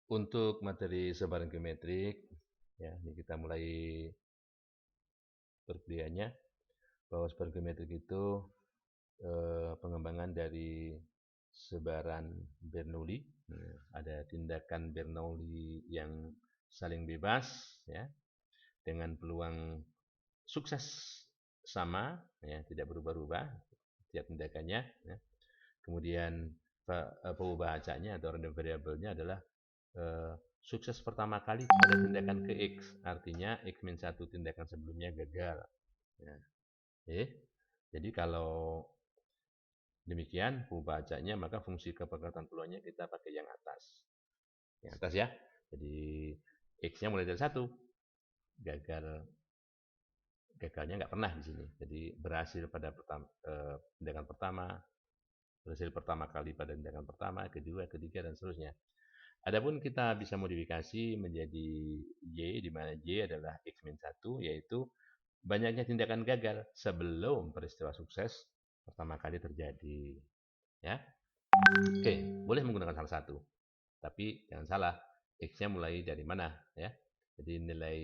Untuk materi sebaran geometrik, ya, ini kita mulai perkuliahannya, bahwa sebaran geometrik itu pengembangan dari sebaran Bernoulli. Ada tindakan Bernoulli yang saling bebas, ya, dengan peluang sukses sama, ya, tidak berubah-ubah tiap tindakannya. Ya. Kemudian pengubah acaknya atau random variabelnya adalah sukses pertama kali pada tindakan ke X, artinya X-1 tindakan sebelumnya gagal. Ya. Jadi kalau demikian pengubah acaknya, maka fungsi kepekatan peluangnya kita pakai yang atas. Yang atas ya. Jadi X-nya mulai dari 1. Gagalnya nggak pernah di sini. Jadi berhasil pada tindakan pertama, berhasil pertama kali pada tindakan pertama, kedua, ketiga, dan seterusnya. Adapun kita bisa modifikasi menjadi Y, di mana Y adalah X-1, yaitu banyaknya tindakan gagal sebelum peristiwa sukses pertama kali terjadi. Ya. Oke, boleh menggunakan salah satu. Tapi jangan salah, X-nya mulai dari mana, ya. Jadi nilai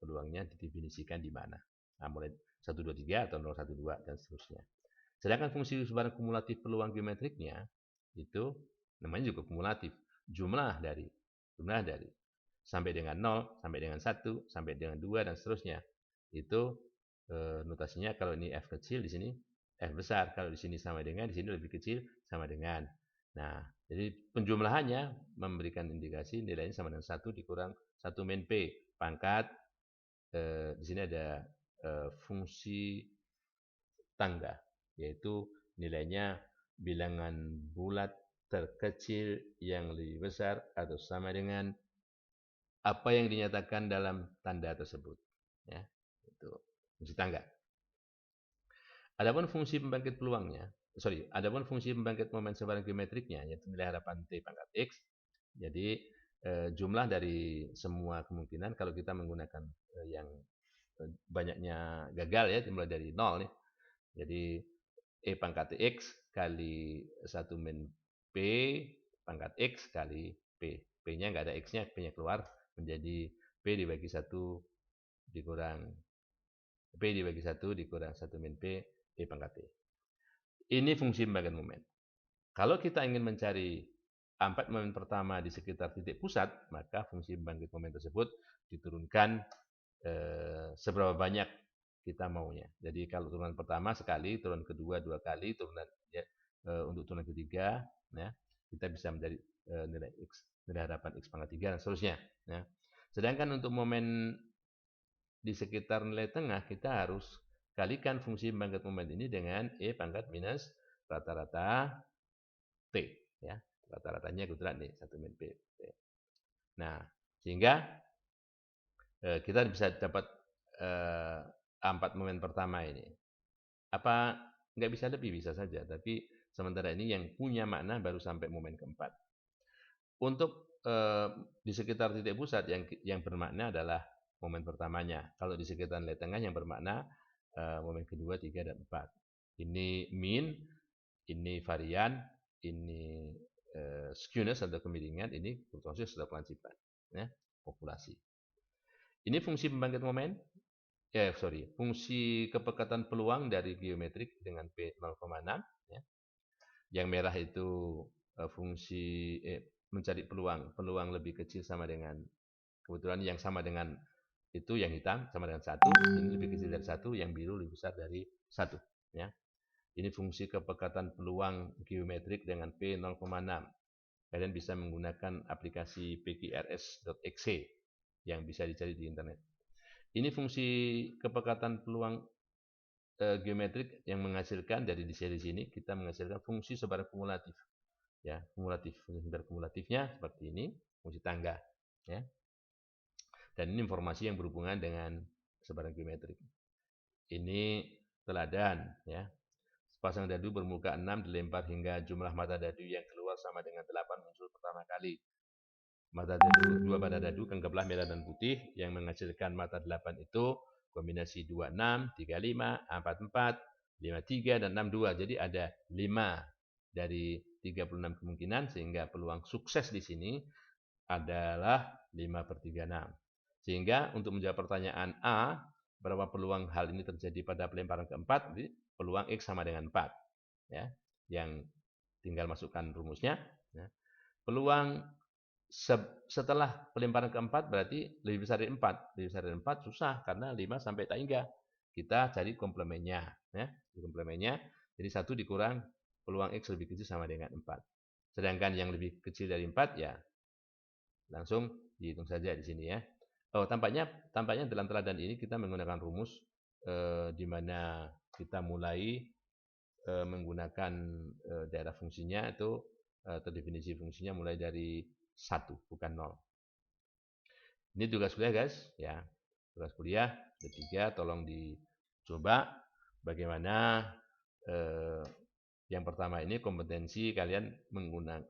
peluangnya didefinisikan di mana. Nah, mulai 1, 2, 3 atau 0, 1, 2 dan seterusnya. Sedangkan fungsi sebaran kumulatif peluang geometriknya itu namanya juga kumulatif. Jumlah dari sampai dengan 0, sampai dengan 1, sampai dengan 2 dan seterusnya. Itu notasinya kalau ini F kecil di sini F besar, kalau di sini sama dengan, di sini lebih kecil sama dengan. Nah, jadi penjumlahannya memberikan indikasi nilainya sama dengan 1 dikurang 1 min P pangkat di sini ada fungsi tangga, yaitu nilainya bilangan bulat terkecil yang lebih besar atau sama dengan apa yang dinyatakan dalam tanda tersebut. Ya, itu fungsi tangga. Adapun fungsi pembangkit momen sebaran geometriknya, yaitu nilai harapan T pangkat X. Jadi jumlah dari semua kemungkinan kalau kita menggunakan yang banyaknya gagal, ya, dimulai dari 0 nih. Jadi E pangkat X kali 1 min P pangkat X kali P. P-nya nggak ada X-nya, P-nya keluar, menjadi P dibagi 1 dikurang P dibagi 1 dikurang 1 min P, P pangkat T. Ini fungsi pembangkit momen. Kalau kita ingin mencari ampat momen pertama di sekitar titik pusat, maka fungsi pembangkit momen tersebut diturunkan seberapa banyak kita maunya. Jadi kalau turunan pertama sekali, turunan kedua 2 kali, turunan ya, untuk turunan ketiga, ya, kita bisa mencari nilai X, nilai harapan X pangkat 3 dan seterusnya. Ya. Sedangkan untuk momen di sekitar nilai tengah, kita harus kalikan fungsi pembangkit momen ini dengan E pangkat minus rata-rata T. Ya. Rata-ratanya kebetulan nih, 1 min P. Nah, sehingga kita bisa dapat ampat momen pertama ini. Apa nggak bisa lebih? Bisa saja. Tapi sementara ini yang punya makna baru sampai momen keempat. Untuk di sekitar titik pusat yang bermakna adalah momen pertamanya. Kalau di sekitar nilai tengah yang bermakna momen kedua, 3, dan 4. Ini mean, ini varian, ini skewness atau kemiringan, ini kurtosis atau kelancipan, ya, populasi. Ini fungsi pembangkit momen, fungsi kepekatan peluang dari geometrik dengan P 0,6. Ya. Yang merah itu fungsi mencari peluang lebih kecil sama dengan, kebetulan yang sama dengan itu yang hitam sama dengan 1, ini lebih kecil dari 1, yang biru lebih besar dari 1. Ya. Ini fungsi kepekatan peluang geometrik dengan P 0,6. Kalian bisa menggunakan aplikasi pqrs.exe yang bisa dicari di internet. Ini fungsi kepekatan peluang geometrik yang menghasilkan dari di sini kita menghasilkan fungsi sebaran kumulatif. Ya, kumulatif. Fungsi sebaran kumulatifnya seperti ini, fungsi tangga. Ya. Dan ini informasi yang berhubungan dengan sebaran geometrik. Ini teladan, ya. Sepasang dadu bermuka 6 dilempar hingga jumlah mata dadu yang keluar sama dengan 8 muncul pertama kali. Dua mata dadu anggaplah merah dan putih yang menghasilkan mata 8 itu kombinasi 26, 35, 44, 53 dan 62. Jadi ada 5 dari 36 kemungkinan, sehingga peluang sukses di sini adalah 5/36. Sehingga untuk menjawab pertanyaan A, berapa peluang hal ini terjadi pada pelemparan keempat, peluang X sama dengan 4. Ya, yang tinggal masukkan rumusnya. Ya. Peluang setelah pelemparan keempat berarti lebih besar dari 4. Lebih besar dari 4 susah karena 5 sampai tak hingga. Kita cari komplemennya. Ya, komplemennya. Jadi 1 dikurang peluang X lebih kecil sama dengan 4. Sedangkan yang lebih kecil dari 4 ya langsung dihitung saja di sini ya. Oh, tampaknya dalam teladan ini kita menggunakan rumus di mana kita mulai menggunakan daerah fungsinya itu atau definisi fungsinya mulai dari 1 bukan 0. Ini tugas kuliah guys ya. Tugas kuliah ketiga tolong dicoba bagaimana yang pertama ini kompetensi kalian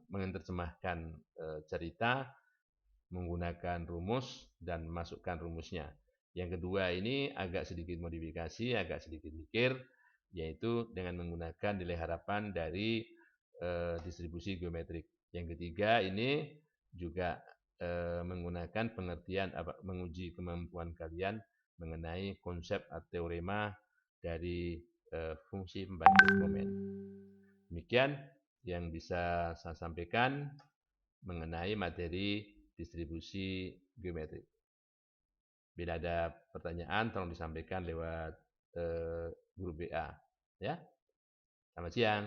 menerjemahkan cerita menggunakan rumus dan masukkan rumusnya. Yang kedua ini agak sedikit modifikasi, agak sedikit mikir, yaitu dengan menggunakan nilai harapan dari distribusi geometrik. Yang ketiga ini juga menggunakan pengertian menguji kemampuan kalian mengenai konsep atau teorema dari fungsi pembangkit momen. Demikian yang bisa saya sampaikan mengenai materi distribusi geometrik. Bila ada pertanyaan tolong disampaikan lewat grup WA ya. Selamat siang.